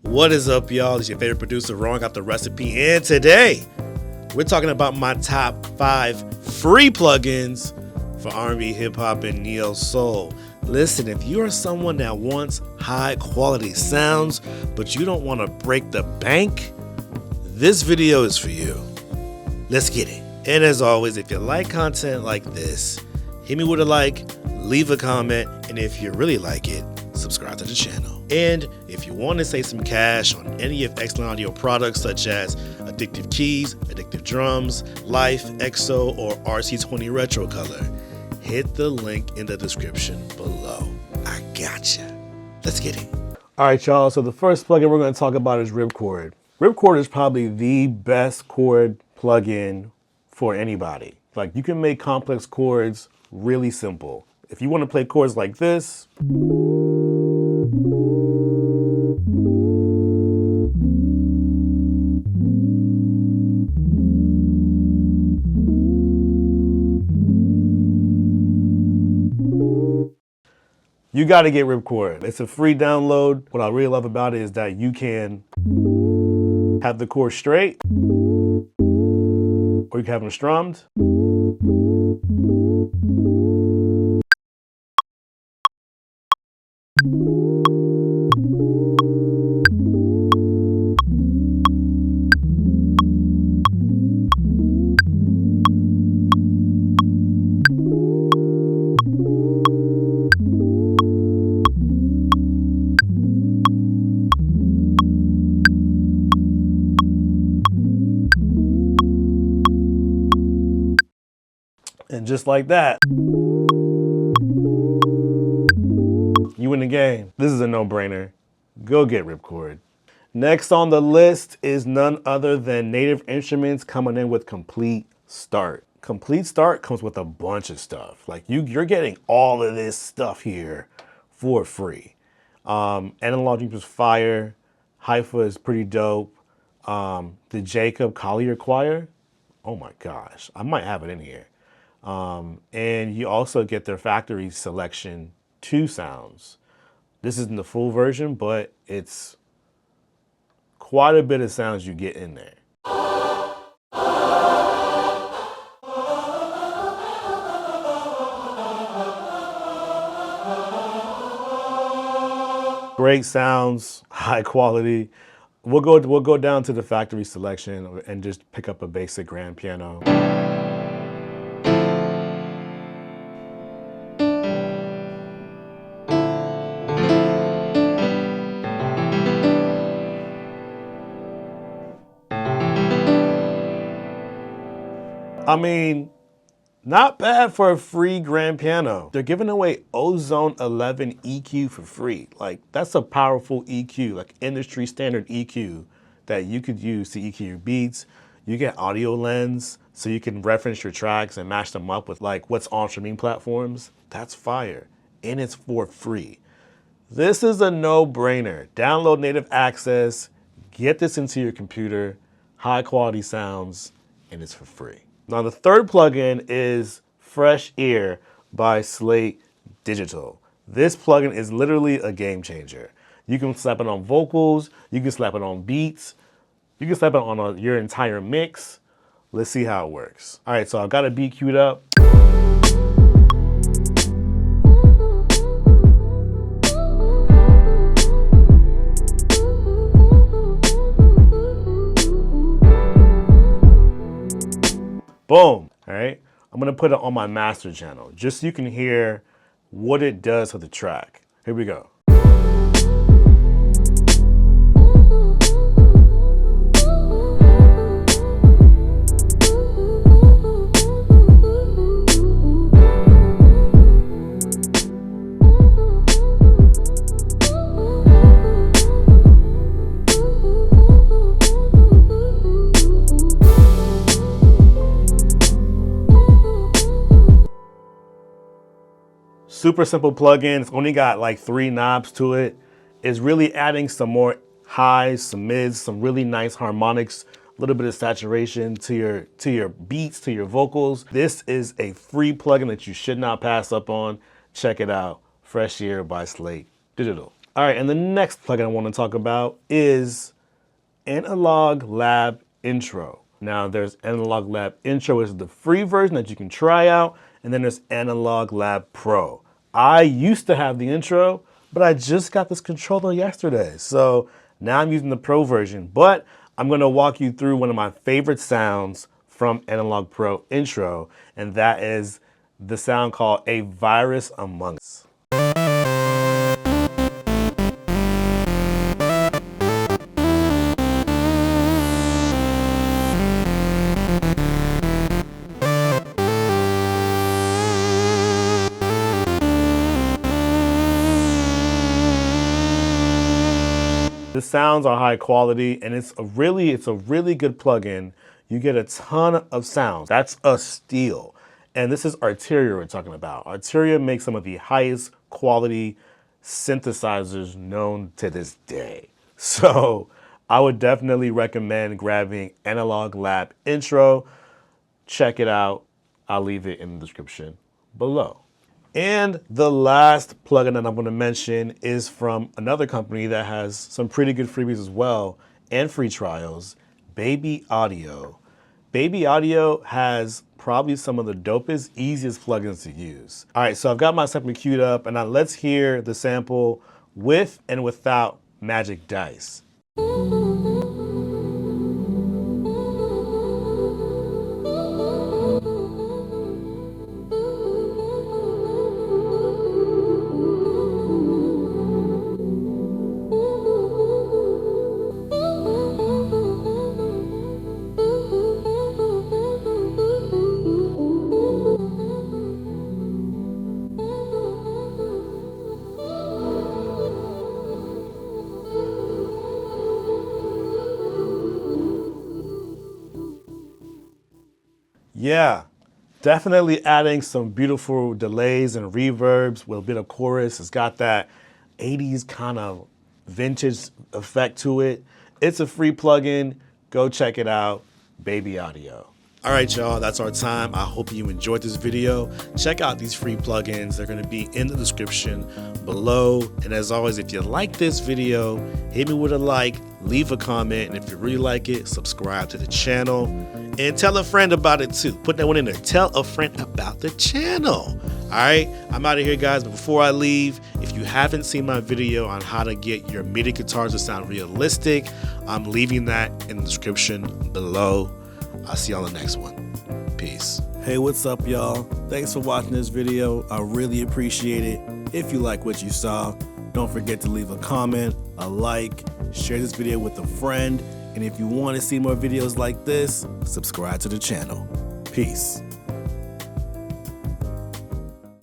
What is up, y'all? It's your favorite producer, Ron, got the recipe, and today we're talking about my top 5 free plugins for R&B, hip hop, and neo soul. Listen, if you are someone that wants high quality sounds, but you don't want to break the bank, this video is for you. Let's get it. And as always, if you like content like this, hit me with a like, leave a comment, and if you really like it, subscribe to the channel. And if you want to save some cash on any of Excellent Audio products such as Addictive Keys, Addictive Drums, Life, EXO, or RC20 Retro Color, hit the link in the description below. I gotcha. Let's get it. All right, y'all. So the first plugin we're going to talk about is Ripchord. Ripchord is probably the best chord plugin for anybody. Like, you can make complex chords really simple. If you want to play chords like this, you got to get Ripchord. It's a free download. What I really love about it is that you can have the chords straight, or you can have them strummed. And just like that, you win the game. This is a no-brainer. Go get Ripchord. Next on the list is none other than Native Instruments coming in with Komplete Start. Komplete Start comes with a bunch of stuff. Like you're getting all of this stuff here for free. Analog Deep is fire. Haifa is pretty dope. The Jacob Collier Choir. Oh my gosh, I might have it in here. And you also get their factory selection 2 sounds. This isn't the full version, but it's quite a bit of sounds you get in there. Great sounds, high quality. We'll go down to the factory selection and just pick up a basic grand piano. I mean, not bad for a free grand piano. They're giving away Ozone 11 EQ for free. Like, that's a powerful EQ, like industry standard EQ that you could use to EQ your beats. You get audio lens, so you can reference your tracks and match them up with like what's on streaming platforms. That's fire, and it's for free. This is a no-brainer. Download Native Access, get this into your computer, high quality sounds, and it's for free. Now the third plugin is Fresh Ear by Slate Digital. This plugin is literally a game changer. You can slap it on vocals, you can slap it on beats, you can slap it on your entire mix. Let's see how it works. All right, so I've got a beat queued up. Boom, all right? I'm gonna put it on my master channel just so you can hear what it does to the track. Here we go. Super simple plugin. It's only got like 3 knobs to it. It's really adding some more highs, some mids, some really nice harmonics, a little bit of saturation to your beats, to your vocals. This is a free plugin that you should not pass up on. Check it out. Fresh Ear by Slate Digital. All right, and the next plugin I want to talk about is Analog Lab Intro. Now there's Analog Lab Intro, which is the free version that you can try out, and then there's Analog Lab Pro. I used to have the intro, but I just got this controller yesterday. So now I'm using the Pro version, but I'm gonna walk you through one of my favorite sounds from Analog Pro Intro, and that is the sound called A Virus Among Us. The sounds are high quality, and it's a really good plugin. You get a ton of sounds. That's a steal. And this is Arteria we're talking about. Arteria makes some of the highest quality synthesizers known to this day. So I would definitely recommend grabbing Analog Lab Intro. Check it out. I'll leave it in the description below. And the last plugin that I'm going to mention is from another company that has some pretty good freebies as well and free trials, Baby Audio. Baby Audio has probably some of the dopest, easiest plugins to use. All right, so I've got my sample queued up, and now let's hear the sample with and without Magic Dice. Yeah, definitely adding some beautiful delays and reverbs with a bit of chorus. It's got that 80s kind of vintage effect to it. It's a free plugin. Go check it out, Baby Audio. All right, y'all, that's our time. I hope you enjoyed this video. Check out these free plugins. They're going to be in the description below. And as always, if you like this video, hit me with a like, leave a comment, and if you really like it, subscribe to the channel and tell a friend about it too. Put that one in there. Tell a friend about the channel. All right, I'm out of here, guys. But before I leave, if you haven't seen my video on how to get your MIDI guitars to sound realistic, I'm leaving that in the description below. I'll see you on the next one. Peace. Hey, what's up, y'all? Thanks for watching this video. I really appreciate it. If you like what you saw, don't forget to leave a comment, a like, share this video with a friend, and if you want to see more videos like this, subscribe to the channel. Peace.